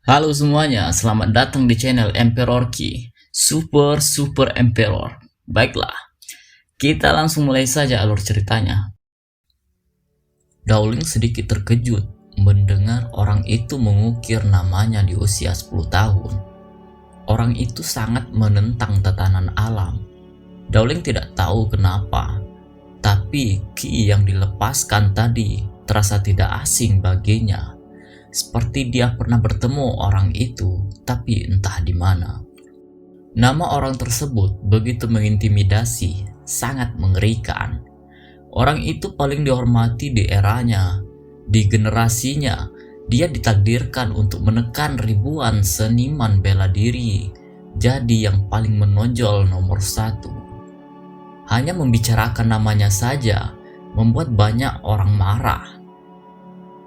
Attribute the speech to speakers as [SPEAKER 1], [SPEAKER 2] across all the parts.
[SPEAKER 1] Halo semuanya, selamat datang di channel Emperor Key, Super Emperor. Baiklah, kita langsung mulai saja alur ceritanya. Dowling sedikit terkejut mendengar orang itu mengukir namanya di usia 10 tahun. Orang itu sangat menentang tatanan alam. Dowling tidak tahu kenapa, tapi Ki yang dilepaskan tadi terasa tidak asing baginya. Seperti dia pernah bertemu orang itu, tapi entah di mana. Nama orang tersebut begitu mengintimidasi, sangat mengerikan. Orang itu paling dihormati di eranya, di generasinya. Dia ditakdirkan untuk menekan ribuan seniman bela diri, jadi yang paling menonjol nomor satu. Hanya membicarakan namanya saja membuat banyak orang marah.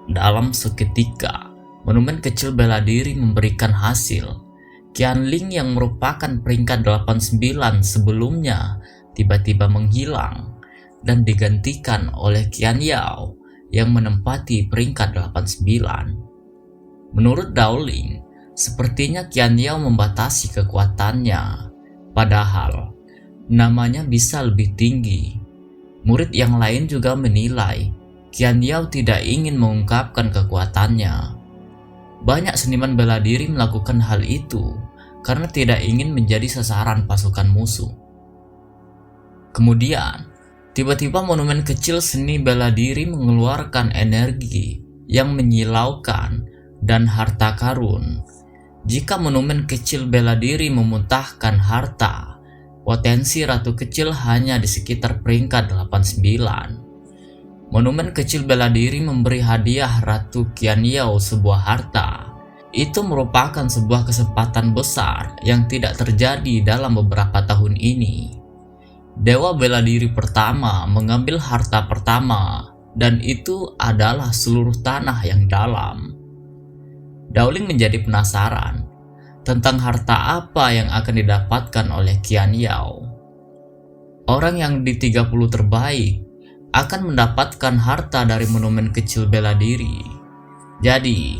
[SPEAKER 1] Dalam seketika, monumen kecil bela diri memberikan hasil. Qianling yang merupakan peringkat 89 sebelumnya tiba-tiba menghilang dan digantikan oleh Qian Yao yang menempati peringkat 89. Menurut Dowling, sepertinya Qian Yao membatasi kekuatannya, padahal namanya bisa lebih tinggi. Murid yang lain juga menilai Qian Yao tidak ingin mengungkapkan kekuatannya. Banyak seniman bela diri melakukan hal itu karena tidak ingin menjadi sasaran pasukan musuh. Kemudian, tiba-tiba monumen kecil seni bela diri mengeluarkan energi yang menyilaukan dan harta karun. Jika monumen kecil bela diri memuntahkan harta, potensi ratu kecil hanya di sekitar peringkat 89. Monumen kecil bela diri memberi hadiah Ratu Qian Yao sebuah harta. Itu merupakan sebuah kesempatan besar yang tidak terjadi dalam beberapa tahun ini. Dewa bela diri pertama mengambil harta pertama, dan itu adalah seluruh tanah yang dalam. Dowling menjadi penasaran tentang harta apa yang akan didapatkan oleh Qian Yao. Orang yang di 30 terbaik akan mendapatkan harta dari monumen kecil bela diri. Jadi,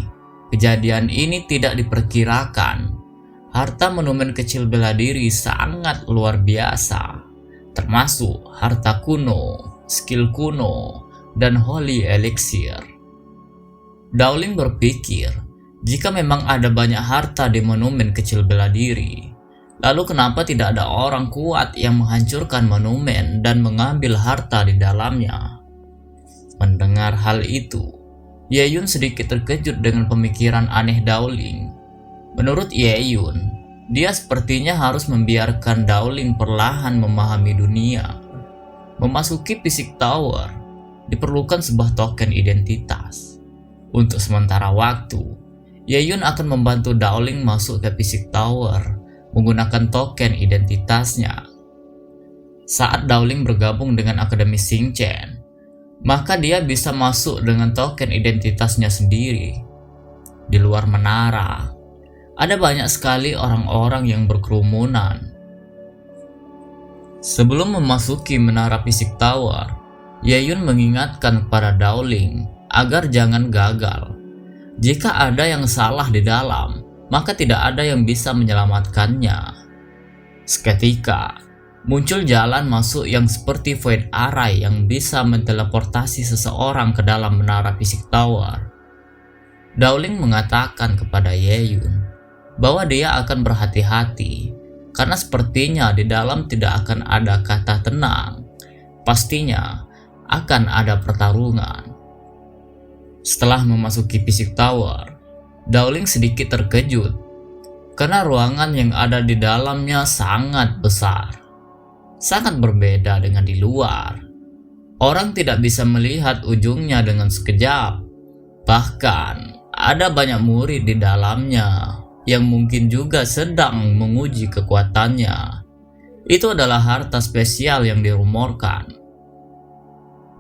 [SPEAKER 1] kejadian ini tidak diperkirakan. Harta monumen kecil bela diri sangat luar biasa, termasuk harta kuno, skill kuno, dan holy elixir. Dowling berpikir, jika memang ada banyak harta di monumen kecil bela diri, lalu kenapa tidak ada orang kuat yang menghancurkan monumen dan mengambil harta di dalamnya? Mendengar hal itu, Ye Yun sedikit terkejut dengan pemikiran aneh Dowling. Menurut Ye Yun, dia sepertinya harus membiarkan Dowling perlahan memahami dunia. Memasuki Physic Tower, diperlukan sebuah token identitas. Untuk sementara waktu, Ye Yun akan membantu Dowling masuk ke Physic Tower menggunakan token identitasnya. Saat Dowling bergabung dengan Akademi Xingchen, maka dia bisa masuk dengan token identitasnya sendiri. Di luar menara, ada banyak sekali orang-orang yang berkerumunan. Sebelum memasuki menara Physic Tower, Ye Yun mengingatkan kepada Dowling agar jangan gagal. Jika ada yang salah di dalam, maka tidak ada yang bisa menyelamatkannya. Seketika, muncul jalan masuk yang seperti Void Array yang bisa menteleportasi seseorang ke dalam menara Physic Tower. Dowling mengatakan kepada Ye Yun bahwa dia akan berhati-hati, karena sepertinya di dalam tidak akan ada kata tenang. Pastinya akan ada pertarungan. Setelah memasuki Physic Tower, Dowling sedikit terkejut karena ruangan yang ada di dalamnya sangat besar, sangat berbeda dengan di luar. Orang tidak bisa melihat ujungnya dengan sekejap. Bahkan ada banyak murid di dalamnya yang mungkin juga sedang menguji kekuatannya. Itu adalah harta spesial yang dirumorkan.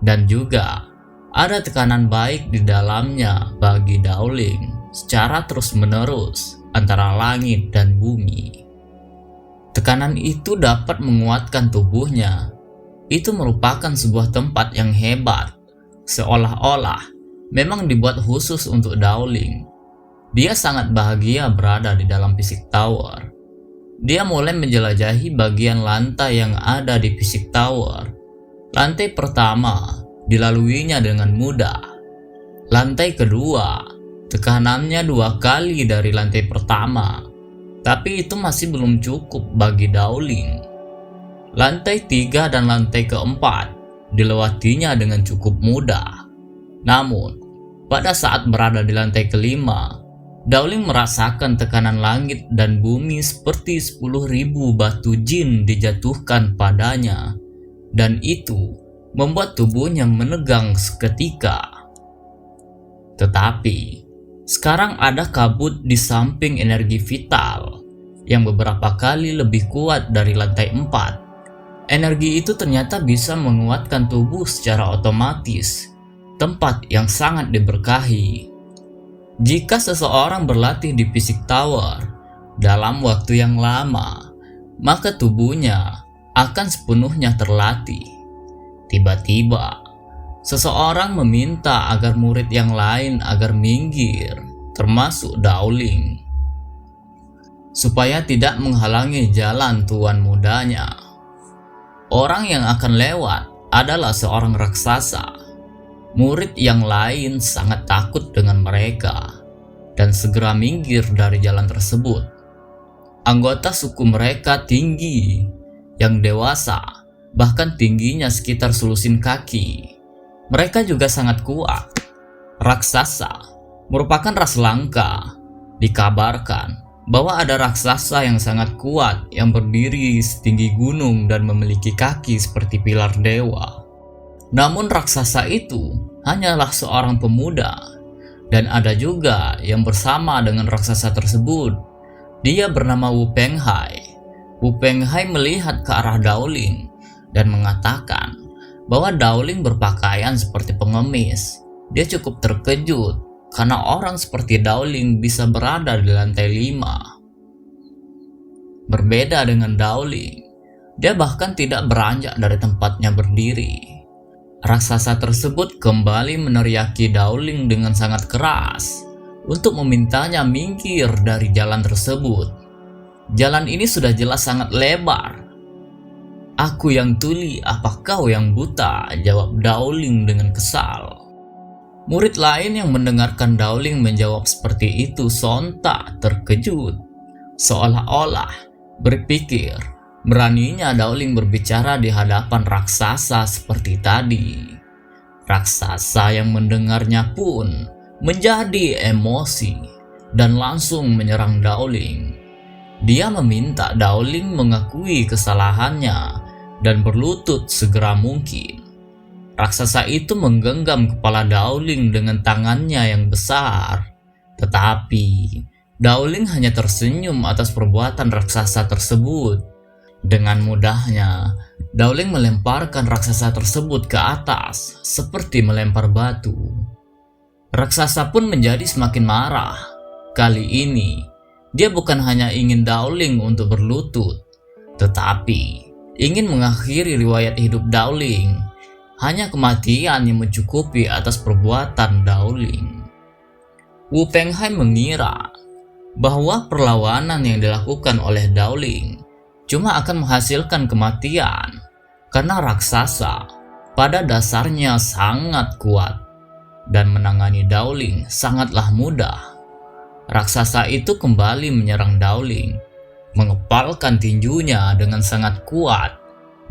[SPEAKER 1] Dan juga ada tekanan baik di dalamnya bagi Dowling secara terus-menerus antara langit dan bumi. Tekanan itu dapat menguatkan tubuhnya. Itu merupakan sebuah tempat yang hebat, seolah-olah memang dibuat khusus untuk Dowling. Dia sangat bahagia berada di dalam Physics Tower. Dia mulai menjelajahi bagian lantai yang ada di Physics Tower. Lantai pertama dilaluinya dengan mudah. Lantai kedua, tekanannya 2 kali dari lantai pertama. Tapi itu masih belum cukup bagi Dowling. Lantai 3 dan lantai keempat dilewatinya dengan cukup mudah. Namun, pada saat berada di lantai kelima, Dowling merasakan tekanan langit dan bumi seperti 10.000 batu jin dijatuhkan padanya, dan itu membuat tubuhnya menegang seketika. Tetapi, sekarang ada kabut di samping energi vital yang beberapa kali lebih kuat dari lantai 4. Energi itu ternyata bisa menguatkan tubuh secara otomatis, tempat yang sangat diberkahi. Jika seseorang berlatih di Physics Tower dalam waktu yang lama, maka tubuhnya akan sepenuhnya terlatih. Tiba-tiba, seseorang meminta agar murid yang lain agar minggir, termasuk Dowling, supaya tidak menghalangi jalan tuan mudanya. Orang yang akan lewat adalah seorang raksasa. Murid yang lain sangat takut dengan mereka dan segera minggir dari jalan tersebut. Anggota suku mereka tinggi, yang dewasa, bahkan tingginya sekitar selusin kaki. Mereka juga sangat kuat. Raksasa merupakan ras langka. Dikabarkan bahwa ada raksasa yang sangat kuat yang berdiri setinggi gunung dan memiliki kaki seperti pilar dewa. Namun raksasa itu hanyalah seorang pemuda, dan ada juga yang bersama dengan raksasa tersebut. Dia bernama Wu Penghai. Wu Penghai melihat ke arah Dowling dan mengatakan bahwa Dowling berpakaian seperti pengemis. Dia cukup terkejut karena orang seperti Dowling bisa berada di lantai 5. Berbeda dengan Dowling, dia bahkan tidak beranjak dari tempatnya berdiri. Raksasa tersebut kembali meneriaki Dowling dengan sangat keras untuk memintanya minggir dari jalan tersebut. Jalan ini sudah jelas sangat lebar. "Aku yang tuli, apa kau yang buta?" jawab Dowling dengan kesal. Murid lain yang mendengarkan Dowling menjawab seperti itu sontak terkejut, seolah-olah berpikir beraninya Dowling berbicara di hadapan raksasa seperti tadi. Raksasa yang mendengarnya pun menjadi emosi dan langsung menyerang Dowling. Dia meminta Dowling mengakui kesalahannya dan berlutut segera mungkin. Raksasa itu menggenggam kepala Dowling dengan tangannya yang besar. Tetapi Dowling hanya tersenyum atas perbuatan raksasa tersebut. Dengan mudahnya, Dowling melemparkan raksasa tersebut ke atas seperti melempar batu. Raksasa pun menjadi semakin marah. Kali ini, dia bukan hanya ingin Dowling untuk berlutut, tetapi ingin mengakhiri riwayat hidup Dowling. Hanya kematian yang mencukupi atas perbuatan Dowling. Wu Penghai mengira bahwa perlawanan yang dilakukan oleh Dowling cuma akan menghasilkan kematian, karena raksasa pada dasarnya sangat kuat dan menangani Dowling sangatlah mudah. Raksasa itu kembali menyerang Dowling, mengepalkan tinjunya dengan sangat kuat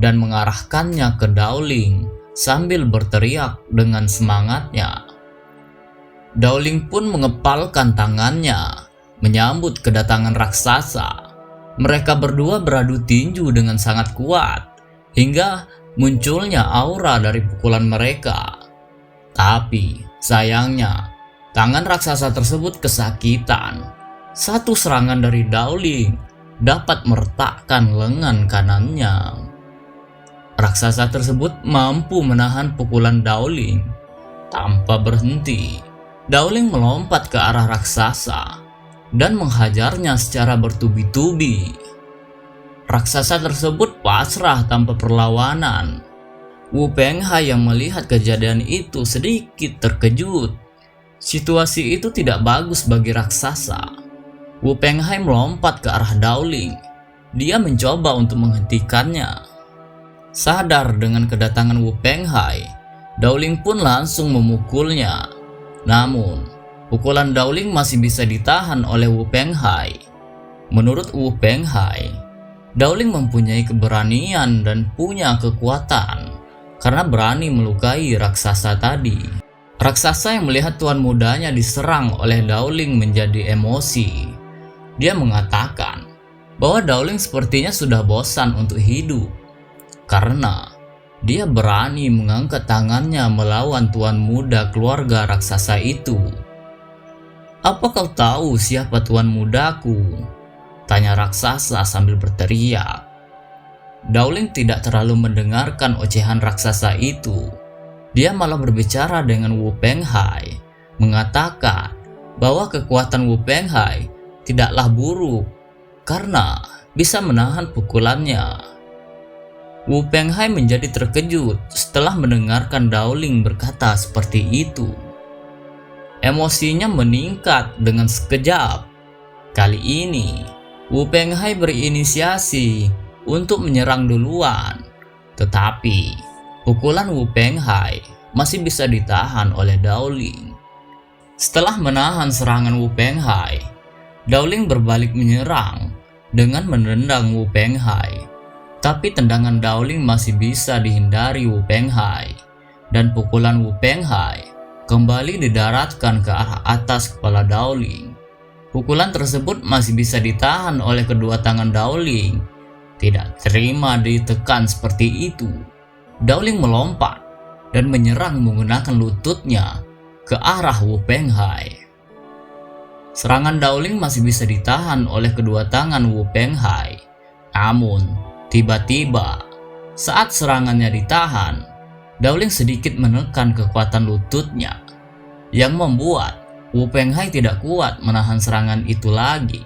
[SPEAKER 1] dan mengarahkannya ke Dowling sambil berteriak dengan semangatnya. Dowling pun mengepalkan tangannya menyambut kedatangan raksasa. Mereka berdua beradu tinju dengan sangat kuat hingga munculnya aura dari pukulan mereka. Tapi sayangnya tangan raksasa tersebut kesakitan. Satu serangan dari Dowling dapat meretakkan lengan kanannya. Raksasa tersebut mampu menahan pukulan Dowling. Tanpa berhenti, Dowling melompat ke arah raksasa dan menghajarnya secara bertubi-tubi. Raksasa tersebut pasrah tanpa perlawanan. Wu Penghai yang melihat kejadian itu sedikit terkejut. Situasi itu tidak bagus bagi raksasa. Wu Penghai melompat ke arah Daoling. Dia mencoba untuk menghentikannya. Sadar dengan kedatangan Wu Penghai, Daoling pun langsung memukulnya. Namun, pukulan Daoling masih bisa ditahan oleh Wu Penghai. Menurut Wu Penghai, Daoling mempunyai keberanian dan punya kekuatan karena berani melukai raksasa tadi. Raksasa yang melihat tuan mudanya diserang oleh Daoling menjadi emosi. Dia mengatakan bahwa Daoling sepertinya sudah bosan untuk hidup karena dia berani mengangkat tangannya melawan tuan muda keluarga raksasa itu. "Apa kau tahu siapa tuan mudaku?" tanya raksasa sambil berteriak. Daoling tidak terlalu mendengarkan ocehan raksasa itu. Dia malah berbicara dengan Wu Penghai, mengatakan bahwa kekuatan Wu Penghai tidaklah buruk karena bisa menahan pukulannya. Wu Penghai menjadi terkejut setelah mendengarkan Daoling berkata seperti itu. Emosinya meningkat dengan sekejap. Kali ini, Wu Penghai berinisiasi untuk menyerang duluan, tetapi pukulan Wu Penghai masih bisa ditahan oleh Daoling. Setelah menahan serangan Wu Penghai, Daoling berbalik menyerang dengan menendang Wu Penghai. Tapi tendangan Daoling masih bisa dihindari Wu Penghai, dan pukulan Wu Penghai kembali didaratkan ke arah atas kepala Daoling. Pukulan tersebut masih bisa ditahan oleh kedua tangan Daoling. Tidak terima ditekan seperti itu, Daoling melompat dan menyerang menggunakan lututnya ke arah Wu Penghai. Serangan Daoling masih bisa ditahan oleh kedua tangan Wu Penghai. Namun, tiba-tiba saat serangannya ditahan, Daoling sedikit menekan kekuatan lututnya yang membuat Wu Penghai tidak kuat menahan serangan itu lagi.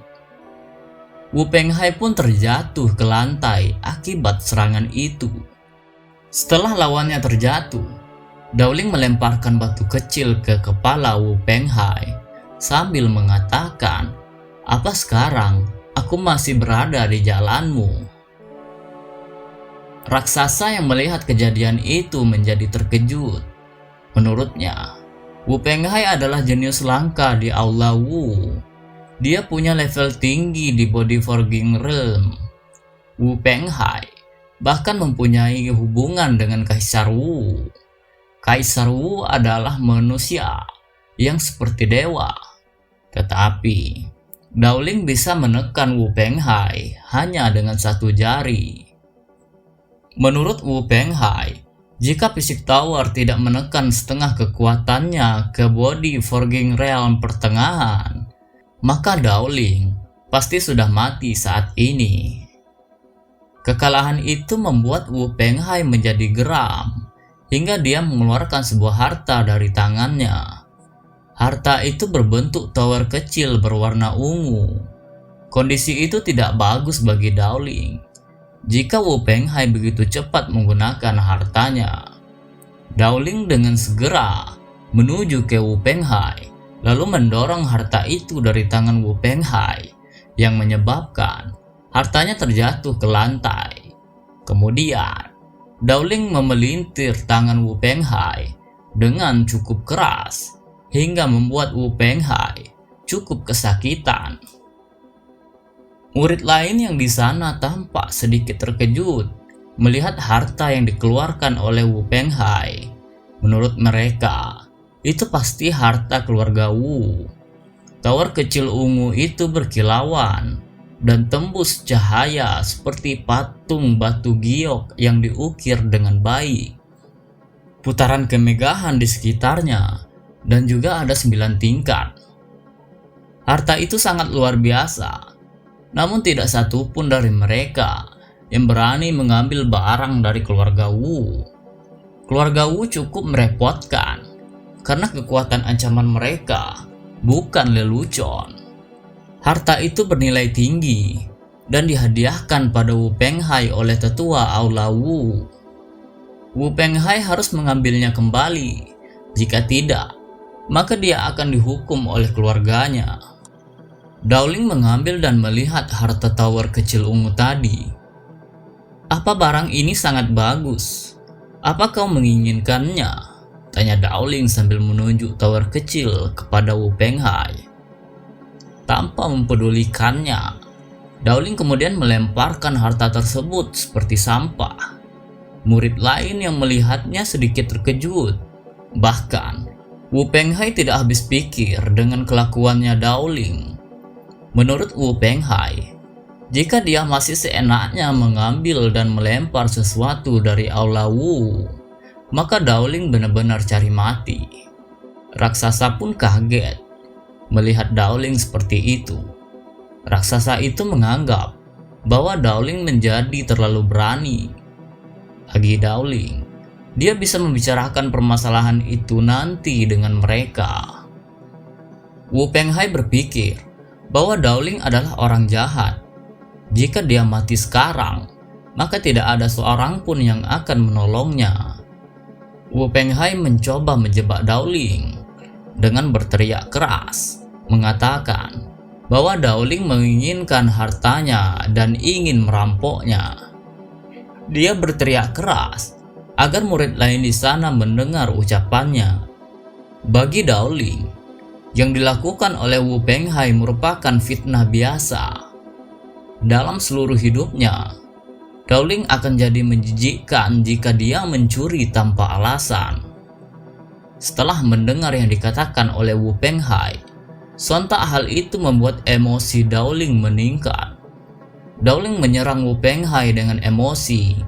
[SPEAKER 1] Wu Penghai pun terjatuh ke lantai akibat serangan itu. Setelah lawannya terjatuh, Daoling melemparkan batu kecil ke kepala Wu Penghai sambil mengatakan, "Apa sekarang aku masih berada di jalanmu?" Raksasa yang melihat kejadian itu menjadi terkejut. Menurutnya, Wu Penghai adalah jenius langka di Aula Wu. Dia punya level tinggi di Body Forging Realm. Wu Penghai bahkan mempunyai hubungan dengan Kaisar Wu. Kaisar Wu adalah manusia yang seperti dewa. Tetapi Daoling bisa menekan Wu Penghai hanya dengan satu jari. Menurut Wu Penghai, jika Physic Tower tidak menekan setengah kekuatannya ke Body Forging Realm pertengahan, maka Daoling pasti sudah mati saat ini. Kekalahan itu membuat Wu Penghai menjadi geram hingga dia mengeluarkan sebuah harta dari tangannya. Harta itu berbentuk tower kecil berwarna ungu. Kondisi itu tidak bagus bagi Daoling jika Wu Penghai begitu cepat menggunakan hartanya. Daoling dengan segera menuju ke Wu Penghai lalu mendorong harta itu dari tangan Wu Penghai yang menyebabkan hartanya terjatuh ke lantai. Kemudian, Daoling memelintir tangan Wu Penghai dengan cukup keras hingga membuat Wu Penghai cukup kesakitan. Murid lain yang di sana tampak sedikit terkejut melihat harta yang dikeluarkan oleh Wu Penghai. Menurut mereka, itu pasti harta keluarga Wu. Tower kecil ungu itu berkilauan dan tembus cahaya seperti patung batu giok yang diukir dengan baik. Putaran kemegahan di sekitarnya dan juga ada 9 tingkat. Harta itu sangat luar biasa, namun tidak satu pun dari mereka yang berani mengambil barang dari keluarga Wu. Keluarga Wu cukup merepotkan karena kekuatan ancaman mereka bukan lelucon. Harta itu bernilai tinggi dan dihadiahkan pada Wu Penghai oleh tetua Aula Wu. Wu Penghai harus mengambilnya kembali. Jika tidak, maka dia akan dihukum oleh keluarganya. Dowling mengambil dan melihat harta tower kecil ungu tadi. "Apa barang ini sangat bagus? Apa kau menginginkannya?" tanya Dowling sambil menunjuk tower kecil kepada Wu Penghai. Tanpa mempedulikannya, Dowling kemudian melemparkan harta tersebut seperti sampah. Murid lain yang melihatnya sedikit terkejut. Bahkan, Wu Penghai tidak habis pikir dengan kelakuannya Dowling. Menurut Wu Penghai, jika dia masih seenaknya mengambil dan melempar sesuatu dari aula Wu, maka Dowling benar-benar cari mati. Raksasa pun kaget melihat Dowling seperti itu. Raksasa itu menganggap bahwa Dowling menjadi terlalu berani. Bagi Dowling, dia bisa membicarakan permasalahan itu nanti dengan mereka. Wu Penghai berpikir bahwa Dowling adalah orang jahat. Jika dia mati sekarang, maka tidak ada seorang pun yang akan menolongnya. Wu Penghai mencoba menjebak Dowling dengan berteriak keras, mengatakan bahwa Dowling menginginkan hartanya dan ingin merampoknya. Dia berteriak keras agar murid lain di sana mendengar ucapannya. Bagi Dowling, yang dilakukan oleh Wu Penghai merupakan fitnah biasa. Dalam seluruh hidupnya, Dowling akan jadi menjijikkan jika dia mencuri tanpa alasan. Setelah mendengar yang dikatakan oleh Wu Penghai, sontak hal itu membuat emosi Dowling meningkat. Dowling menyerang Wu Penghai dengan emosi.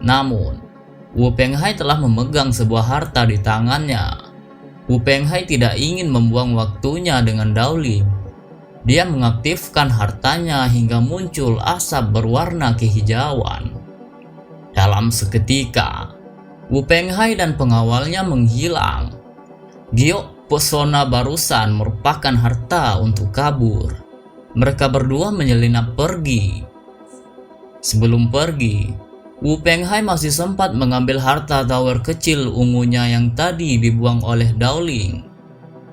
[SPEAKER 1] Namun, Wu Penghai telah memegang sebuah harta di tangannya. Wu Penghai tidak ingin membuang waktunya dengan Dowling. Dia mengaktifkan hartanya hingga muncul asap berwarna kehijauan. Dalam seketika, Wu Penghai dan pengawalnya menghilang. Giok pesona barusan merupakan harta untuk kabur. Mereka berdua menyelinap pergi. Sebelum pergi, Wu Penghai masih sempat mengambil harta tower kecil ungunya yang tadi dibuang oleh Dowling.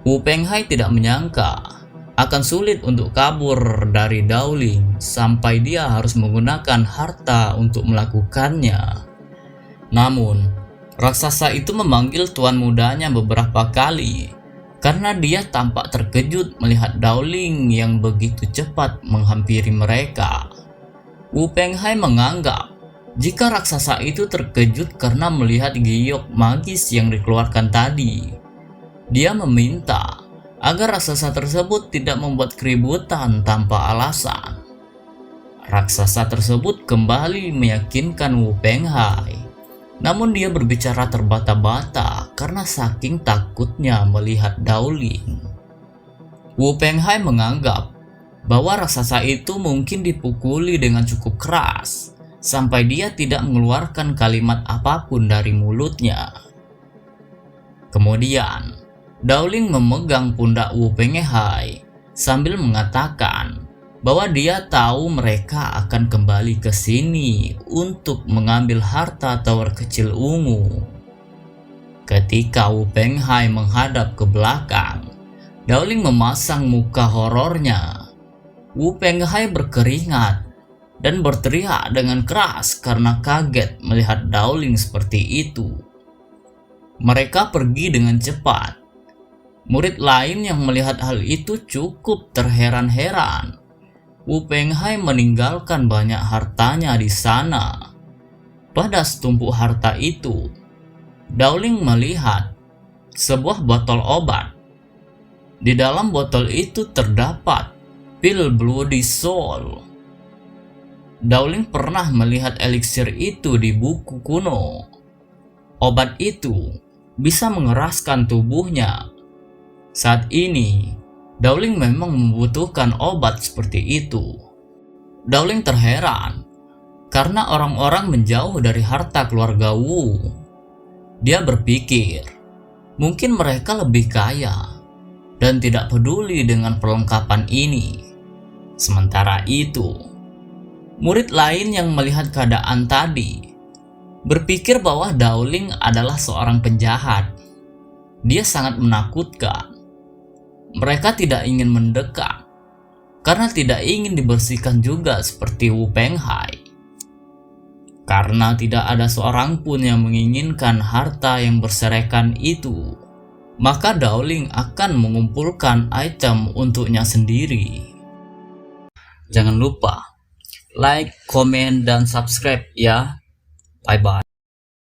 [SPEAKER 1] Wu Penghai tidak menyangka akan sulit untuk kabur dari Dowling sampai dia harus menggunakan harta untuk melakukannya. Namun, raksasa itu memanggil tuan mudanya beberapa kali karena dia tampak terkejut melihat Dowling yang begitu cepat menghampiri mereka. Wu Penghai menganggap jika raksasa itu terkejut karena melihat giok magis yang dikeluarkan tadi. Dia meminta agar raksasa tersebut tidak membuat keributan tanpa alasan. Raksasa tersebut kembali meyakinkan Wu Penghai, namun dia berbicara terbata-bata karena saking takutnya melihat Dowling. Wu Penghai menganggap bahwa raksasa itu mungkin dipukuli dengan cukup keras sampai dia tidak mengeluarkan kalimat apapun dari mulutnya. Kemudian, Dowling memegang pundak Wu Penghai sambil mengatakan bahwa dia tahu mereka akan kembali ke sini untuk mengambil harta tower kecil ungu. Ketika Wu Penghai menghadap ke belakang, Dowling memasang muka horornya. Wu Penghai berkeringat dan berteriak dengan keras karena kaget melihat Dowling seperti itu. Mereka pergi dengan cepat. Murid lain yang melihat hal itu cukup terheran-heran. Wu Penghai meninggalkan banyak hartanya di sana. Pada setumpuk harta itu, Dowling melihat sebuah botol obat. Di dalam botol itu terdapat pil Bloody Soul. Dowling pernah melihat eliksir itu di buku kuno. Obat itu bisa mengeraskan tubuhnya. Saat ini, Dowling memang membutuhkan obat seperti itu. Dowling terheran karena orang-orang menjauh dari harta keluarga Wu. Dia berpikir, mungkin mereka lebih kaya dan tidak peduli dengan perlengkapan ini. Sementara itu, murid lain yang melihat keadaan tadi berpikir bahwa Dowling adalah seorang penjahat. Dia sangat menakutkan. Mereka tidak ingin mendekat karena tidak ingin dibersihkan juga seperti Wu Penghai. Karena tidak ada seorang pun yang menginginkan harta yang berserakan itu, maka Daoling akan mengumpulkan item untuknya sendiri. Jangan lupa like, komen, dan subscribe ya. Bye bye.